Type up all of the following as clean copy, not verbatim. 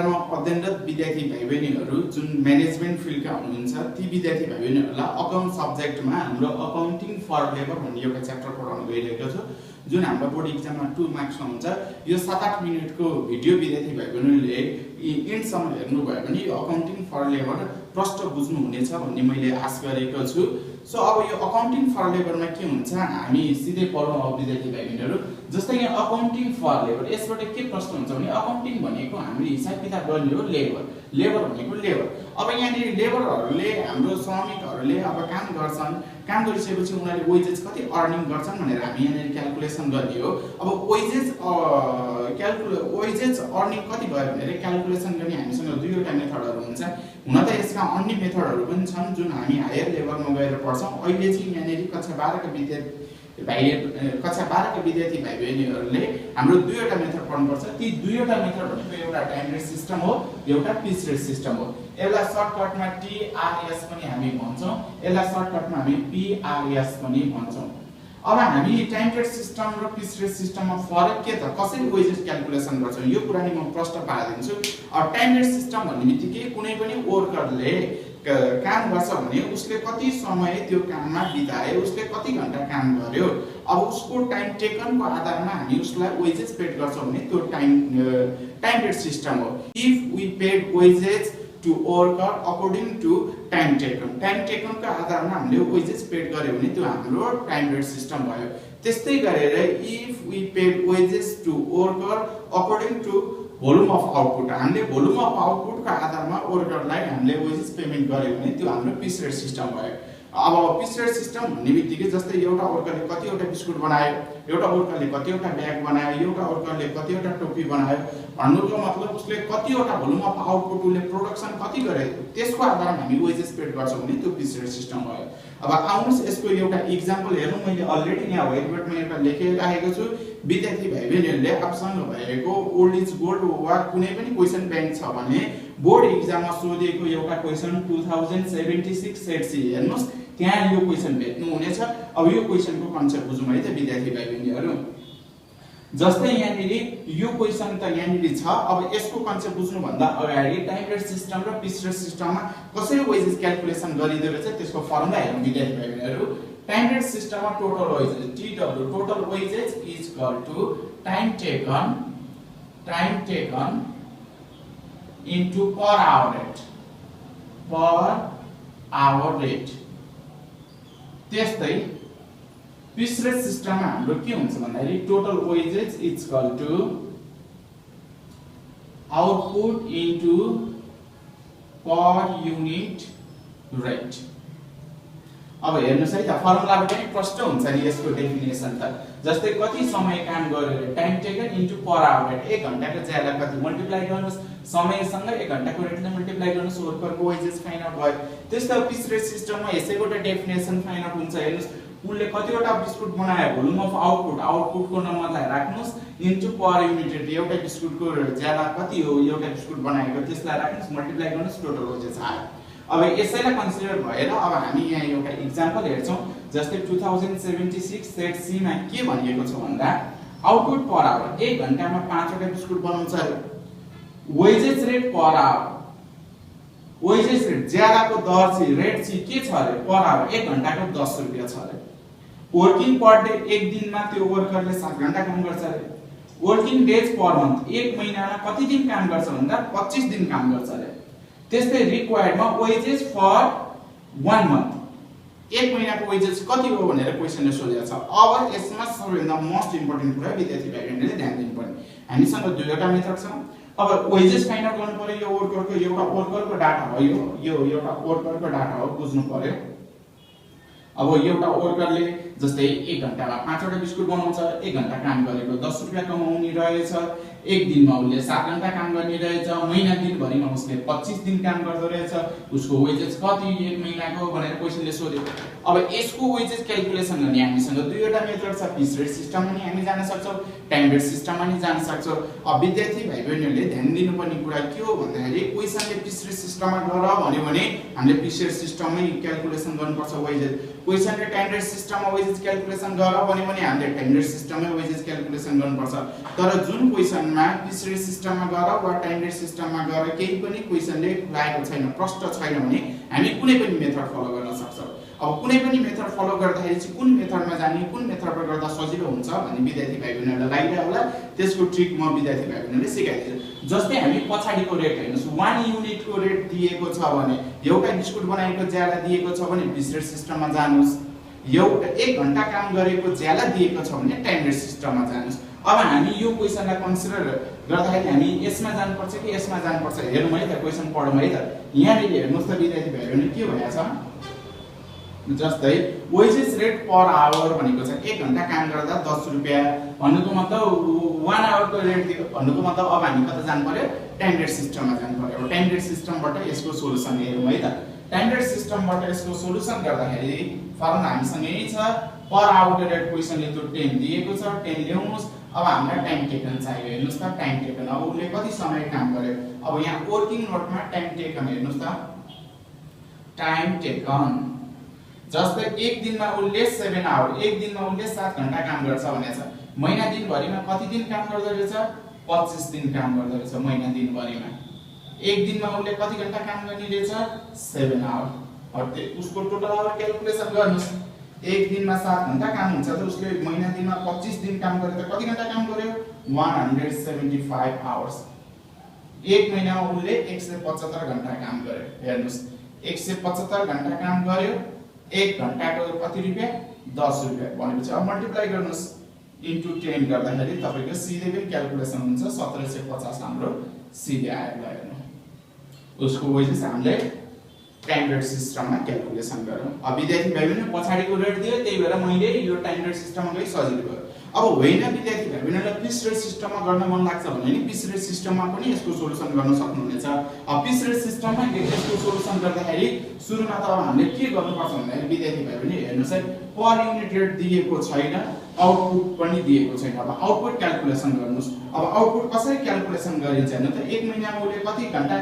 कक्षामा अध्ययनरत विद्यार्थी भाइबहिनीहरू जुन म्यानेजमेन्ट फिल्डका हुनुहुन्छ ती विद्यार्थी भाइबहिनीहरूलाई अकाउन्ट सब्जेक्टमा हाम्रो अकाउन्टिङ फर लेबर भन्ने एउटा च्याप्टर पढाउन गइरहेको छु, जुन हाम्रो बोर्ड इक्जाममा 2 मार्क्समा हुन्छ। यो 7-8 मिनेटको भिडियो विद्यार्थी भाइबहिनीले इन्डसम्म हेर्नुभयो भने यो अकाउन्टिङ फर लेबर प्रष्ट बुझ्नुहुनेछ भन्ने मैले आश गरेको छु। सो अब यो अकाउन्टिङ फर लेबरमा के हुन्छ, हामी सिधै पढौँ अब विद्यार्थी भाइबहिनीहरू। जस्तै यहाँ अकाउन्टिङ फर लेबर, यसबाट के प्रश्न हुन्छ भने अकाउन्टिङ भनेको हामीले हिसाब किताब गर्ने हो, लेबर भनेको लेबर। अब यहाँनिर लेबरहरूले हाम्रो श्रमिकहरूले अब काम गर्छन्, काम गरिसकेपछि उनीहरूले वेजेस कति अर्निङ गर्छन् भनेर हामी यहाँनिर क्याल्कुलेसन गर्ने हो। अब वेजेस अर्निङ कति भयो भनेर क्याल्कुलेसन गर्ने हामीसँग दुईवटा मेथडहरू हुन्छ। हुन त यसका अन्य मेथडहरू पनि छन् जुन हामी हायर लेभलमा गएर पढ्छौँ। अहिले चाहिँ यहाँनिर कक्षा 12 का विद्यार्थी भाइ बहिनीहरूले हाम्रो दुईवटा मेथड पढ्नुपर्छ। ती दुईवटा मेथड भनेको एउटा टाइम रेट सिस्टम हो, एउटा पिस रेट सिस्टम हो। यसलाई सर्टकटमा TRS पनि हामी भन्छौँ, यसलाई सर्टकटमा हामी PRS पनि भन्छौँ। अब हामी टाइम रेट सिस्टम र पिस रेट सिस्टममा फरक के त, कसरी वेजेस क्याल्कुलेसन गर्छौँ यो कुरा नि म प्रश्न पारिदिन्छु। अब टाइम रेट सिस्टम भन्ने बित्तिकै कुनै पनि वर्करले काम गर्छ भने उसले कति समय त्यो काममा बिताए, उसले कति घण्टा काम गर्यो, अब उसको टाइम टेकनको आधारमा हामी उसलाई वेजेस पेड गर्छौँ भने त्यो टाइम रेट सिस्टम हो। If we paid wages to worker according to time टेकनको आधारमा हामीले वेजेस पेड गर्यो भने त्यो हाम्रो टाइम रेट सिस्टम भयो। त्यस्तै गरेर if we paid wages to worker according to volume of output, हामीले भोल्युम अफ आउटपुटको आधारमा वर्करलाई हामीले वेजेस पेमेन्ट गर्यो भने त्यो हाम्रो पिस रेट सिस्टम भयो। अब पिस रेट सिस्टम भन्ने बित्तिकै जस्तै एउटा वर्करले कतिवटा बिस्कुट बनायो, एउटा वर्करले कतिवटा ब्याग बनायो, एउटा वर्करले कतिवटा टोपी बनायो, भन्नुको मतलब उसले कतिवटा भोल्युम अफ आउटपुट उसले प्रोडक्सन कति गरे त्यसको आधारमा हामी वेजेस पेड गर्छौँ भने त्यो पिस रेट सिस्टम भयो। अब आउनुहोस् यसको एउटा इक्जाम्पल हेरौँ। मैले अलरेडी यहाँ व्हाइट बोर्डमा एउटा लेखिराखेको छु। विद्यार्थी भाइबहिनीहरूले आफूसँग भएको ओल्ड इज गोल्ड वा कुनै पनि क्वेसन ब्याङ्क छ भने बोर्ड इक्जाममा सोधिएको एउटा क्वेसन 2076 सेट सी हेर्नुहोस्, त्यहाँ यो क्वेसन भेट्नु हुनेछ। अब यो क्वेसनको कन्सेप्ट बुझौँ है त विद्यार्थी भाइबहिनीहरू। जस्तै यहाँनिर यो क्वेसन त यहाँनिर छ। अब यसको कन्सेप्ट बुझ्नु भन्दा अगाडि टाइम रेट सिस्टम र पिस रेट सिस्टममा कसरी वेजेस क्याल्कुलेसन गरिँदो रहेछ त्यसको फर्मुला हेरौँ विद्यार्थी भाइबहिनीहरू। टाइम रेट सिस्टममा total wages TW, total wages is equal to time taken into per hour rate. त्यस्तै पिस रेट सिस्टममा हाम्रो के हुन्छ भन्दाखेरि total wages is equal to output into per unit rate. अब हेर्नुस् है त फर्मुलाबाट नै प्रष्ट हुन्छ नि यसको डेफिनेसन त। जस्तै कति समय काम गर्यो time taken into per hour rate, 1 घण्टाको ज्याला कति मल्टिप्लाई गर्नुस् समयसँग 1 घण्टाको रेटले मल्टिप्लाई गर्नुस्, वर्करको वेजेस फाइन्ड आउट भयो। त्यस्तै पिस रेट सिस्टममा यसैबाट डेफिनेसन फाइन्ड आउट हुन्छ। हेर्नुस् उसले कतिवटा बिस्कुट बनायो, भोल्युम अफ आउटपुटको नम्बरलाई राख्नुस् इन्टु पर युनिट रेट, एउटा बिस्कुटको ज्याला कति हो एउटा बिस्कुट बनाएको त्यसलाई राख्नुस् मल्टिप्लाई गर्नुस् टोटल वेजेस आयो। अब यसैलाई कन्सिडर भएर अब हामी यहाँ एउटा इक्जाम्पल हेर्छौँ। जस्तै 2076 सेट सी मा के भनिएको छ भन्दा आउटपुट पर आवर 1 घण्टामा 5 वटा बिस्कुट बनाउँछ अरे। Wages rate per hour, wages rate ज्यादाको दर चाहिँ रेट चाहिँ के छ अरे पर आवर 1 घण्टाको 10 रुपैयाँ छ अरे। वर्किङ पर डे, एक दिनमा त्यो वर्करले 7 घण्टा काम गर्छ अरे। वर्किङ डेज पर मन्थ, एक महिनामा कति दिन काम गर्छ भन्दा 25 दिन काम गर्छ अरे। त्यस्तै रिक्वायर्डमा वेजेस फर 1 मन्थ, एक महिनाको वेजेस कति हो भनेर क्वेसनले सोधेको छ। अब यसमा सबैभन्दा मोस्ट इम्पोर्टेन्ट कुरा विद्यार्थी भाइबहिनीले ध्यान दिनुपर्ने, हामीसँग दुईवटा मेथड छ। अब वेजेस फाइन्ड आउट गर्नु पर्यो। यो एउटा वर्करको डाटा हो, यो एउटा वर्करको डाटा हो, बुझ्नु पर्यो। अब एउटा वर्करले जस्तै 1 घण्टामा 5 वटा बिस्कुट बनाउँछ, 1 घण्टा काम गरेको 10 रुपैयाँ कमाउने रहेछ, एक दिनमा उसले 7 घण्टा काम गर्ने रहेछ, महिना दिनभरिमा उसले 25 दिन काम गर्दो रहेछ, उसको वेजेस कति एक महिनाको भनेर क्वेसनले सोध्यो। अब यसको वेजेस क्याल्कुलेसन गर्ने हामीसँग दुईवटा मेथड छ। पिस रेट सिस्टममा नि हामी जान सक्छौँ, टाइम रेट सिस्टममा नि जान सक्छौँ। अब विद्यार्थी भाइबहिनीहरूले ध्यान दिनुपर्ने कुरा के हो भन्दाखेरि क्वेसनले पिस रेट सिस्टममा गर भन्यो भने हामीले पिसिआर सिस्टममै क्याल्कुलेसन गर्नुपर्छ वेजेस। क्वेशनले टाइम रेट सिस्टममा वेजेस क्याल्कुलेसन गर भने पनि हामीले टाइम रेट सिस्टममै वेजेस क्याल्कुलेसन गर्नुपर्छ। तर जुन क्वेशनमा पिसिआर सिस्टममा गर वा टाइम रेट सिस्टममा गर केही पनि क्वेशनले खुलाएको छैन, प्रश्न छैन भने हामी कुनै पनि मेथड फलो गर्न सक्छौं। अब कुनै पनि मेथड फलो गर्दाखेरि चाहिँ कुन मेथडमा जाने, कुन मेथडमा गर्दा सजिलो हुन्छ भन्ने विद्यार्थी भाइ बहिनीहरुलाई लागिरा होला। त्यसको ट्रिक म विद्यार्थी भाइ बहिनीहरुले सिकाइदिन्छु। जस्तै हामी पछाडीको रेट हेर्नुस्, 1 युनिटको रेट दिएको छ भने एउटा बिस्कुट बनाएको ज्याला दिएको छ भने पिसिआर सिस्टममा जानुस्। एउटा 1 घण्टा काम गरेको ज्याला दिएको छ भने टाइम रेट सिस्टममा जानुस्। अब हामी यो क्वेशनलाई कन्सिडर गर्दाखेरि हामी यसमा जानुपर्छ कि यसमा जानुपर्छ हेरौँ है त, क्वेशन पढौँ है त। यहाँ हेर्नुस् त विद्यार्थी भाइ बहिनी के भएछ, जस्तै वेजेस रेट पर आवर भनेको छ 1 घण्टा काम गर्दा 10 रुपैयाँ भन्नुको मतलब 1 आवरको रेट दिएको भन्नुको मतलब अब हामी कता जानु पर्यो, टाइम रेट सिस्टममा जानु पर्यो। अब टाइम रेट सिस्टमबाट यसको सोलुसन हेरौँ है त। टाइम रेट सिस्टमबाट यसको सोलुसन गर्दाखेरि फर्मुला हामीसँग यही छ, पर आवरको रेट क्वेशनले त्यो 10 दिएको छ, 10 ल्याउनुस्। अब हामीलाई टाइम टेकन चाहियो, हेर्नुस् त टाइम टेकन। अब उले कति समय काम गर्यो, अब यहाँ वर्किङ नोटमा टाइम टेकन हेर्नुस् त, टाइम टेकन जस्तै 1 दिनमा उले 7 आवर, 1 दिनमा उले 7 घण्टा काम गर्छ भनेछ। महिना दिनभरिमा कति दिन काम गर्दै रहेछ, 25 दिन काम गर्दै रहेछ महिना दिनभरिमा। 1 दिनमा उले कति घण्टा काम गर्ने रहेछ, 7 आवर। अब उसको टोटल आवर क्याल्कुलेसन गर्नुस्। 1 दिनमा 7 घण्टा काम हुन्छ त उसले महिना दिनमा 25 दिन काम गरे त कति घण्टा काम गर्यो, 175 आवर्स। 1 महिनामा उले 175 घण्टा काम गर्यो। हेर्नुस् 175 घण्टा काम गर्यो, 1 घण्टाको कति रुपैयाँ, 10 रुपैयाँ भनेपछि अब मल्टिप्लाई गर्नुस् इन्टु 10 गर्दाखेरि तपाईको सिधै क्याल्कुलेसन हुन्छ 1750 हाम्रो सिधै आयो। हेर्नु उसको वेजेस हामीले टाइम रेट सिस्टममा क्याल्कुलेसन गरौँ। अब विद्यार्थी भाइ बहिनी पछाडीको रेट दियो, त्यही भएर मैले यो टाइम रेट सिस्टममा गई सजिलो भयो। अब होइन विद्यार्थी भाइ बहिनीलाई पिसिआर सिस्टममा गर्न मन लाग्छ भने नि पिसिआर सिस्टममा पनि यसको सोलुसन गर्न सक्नुहुनेछ। अब पिसिआर सिस्टममा यसको सोलुसन गर्दाखेरि सुरुमा त अब हामीले के गर्नुपर्छ भन्दाखेरि विद्यार्थी भाइ बहिनी हेर्नुस् है, पर युनिट रेट दिएको छैन, आउटपुट पनि दिएको छैन। अब आउटपुट क्याल्कुलेसन गर्नुस्। अब आउटपुट कसरी क्याल्कुलेसन गरिन्छ हेर्नु त, 1 महिनामा उले कति घण्टा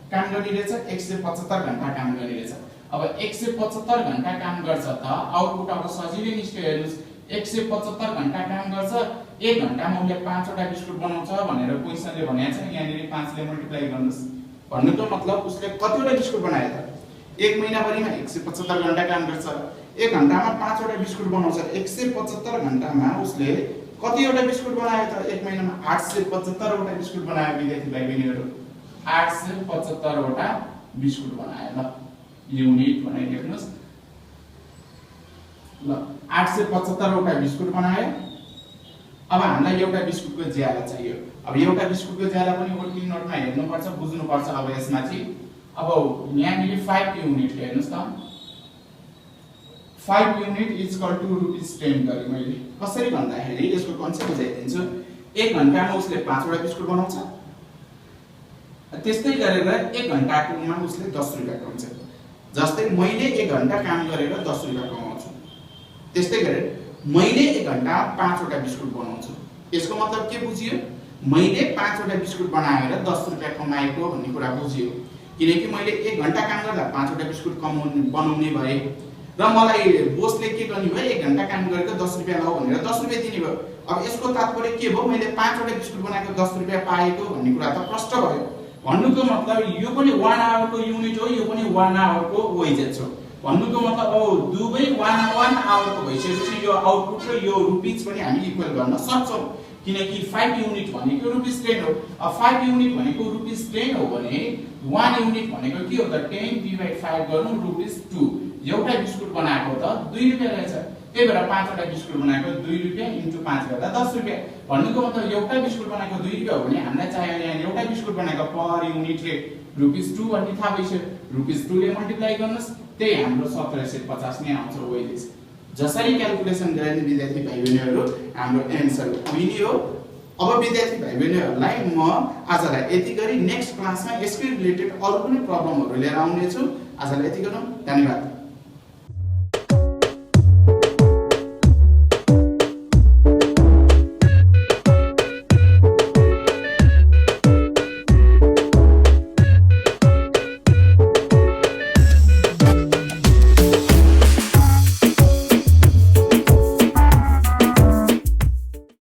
काम गर्ने रहेछ, 175 घण्टा काम गर्ने रहेछ। अब 175 घण्टा काम गर्छ त आउटपुट अब सजिलै निस्क्यो। हेर्नुस् 175 घण्टा काम गर्छ, 1 घण्टामा उले 5 वटा बिस्कुट बनाउँछ भनेर क्वेशनले भनेको छ। यहाँनिर 5 ले मल्टिप्लाई गर्नुस् भन्नुको मतलब उसले कतिवटा बिस्कुट बनायो त, 1 महिनाभरिमा 175 घण्टा काम गर्छ, 1 घण्टामा 5 वटा बिस्कुट बनाउँछ। 175 घण्टामा उसले कतिवटा बिस्कुट बनायो त, 1 महिनामा 875 वटा बिस्कुट बनायो। विद्यार्थी भाइ बहिनीहरु 875 वटा बिस्कुट बनायो। ल युनिट बनाइदिनुस्। ल 875 वटा बिस्कुट बनायो। अब हामीलाई एउटा बिस्कुटको ज्याला चाहियो। अब एउटा बिस्कुटको ज्याला पनि वर्किङ नोटमा हेर्नुपर्छ, बुझ्नुपर्छ। अब यसमा चाहिँ अब यहाँनिर 5 युनिट हेर्नुस् त, 5 युनिट इज इक्वल टु ₹10 गरे मैले। कसरी भन्दाखेरि यसको कन्सेप्ट बुझाइदिन्छु। 1 घण्टामा उसले 5 वटा बिस्कुट बनाउँछ, त्यस्तै गरेर 1 घण्टामा उसले 10 रुपैयाँ कमाउँछ। जस्तै मैले 1 घण्टा काम गरेर 10 रुपैयाँ कमाउँछु, त्यस्तै गरेर मैले 1 घण्टा 5 वटा बिस्कुट बनाउँछु। यसको मतलब के बुझियो, मैले 5 वटा बिस्कुट बनाएर 10 रुपैयाँ कमाएको भन्ने कुरा बुझियो। किनकि मैले 1 घण्टा काम गर्दा 5 वटा बिस्कुट बनाउने भए र मलाई बोसले के गर्ने भयो, 1 घण्टा काम गरेको 10 रुपैयाँ लाऊ भनेर 10 रुपैयाँ दिने भयो। अब यसको तात्पर्य के भयो, मैले 5 वटा बिस्कुट बनाएको 10 रुपैयाँ पाएको भन्ने कुरा त प्रष्ट भयो। भन्नुको मतलब यो पनि 1 आवरको युनिट हो, यो पनि 1 आवरको वेजेस हो। भन्नुको मतलब दुवै 1 आवरको भइसकेपछि यो आउटपुट र यो रुपीज पनि हामी इक्वल गर्न सक्छौं। किनकि 5 युनिट भनेको ₹10 हो। अब 5 युनिट भनेको ₹10 हो भने 1 युनिट भनेको के हो त, 10/5 गर्नु ₹2। एउटा बिस्कुट बनाएको त 2 रुपैयाँ रहेछ, त्यही भएर 5 वटा बिस्कुट बनाएको 2 रुपैयाँ इन्टु 5 गर्दा 10 रुपैयाँ। भन्नुको मतलब एउटा बिस्कुट बनाएको 2 रुपैयाँ हो भने हामीलाई चाहियो यहाँ एउटा बिस्कुट बनाएको पर युनिट रेट ₹2 भन्ने थाहा भइसक्यो। ₹2 ले मल्टिप्लाई गर्नुस्, त्यही हाम्रो 1750 नै आउँछ वेजेस। जसरी क्याल्कुलेसन गर्ने विद्यार्थी भाइ बहिनीहरु हाम्रो एन्सर उही हो। अब विद्यार्थी भाइ बहिनीहरुलाई म आजलाई यति गरी नेक्स्ट क्लासमा यसकै रिलेटेड अरु पनि प्रब्लमहरु लिएर आउने छु। आजलाई यति गरौँ, धन्यवाद।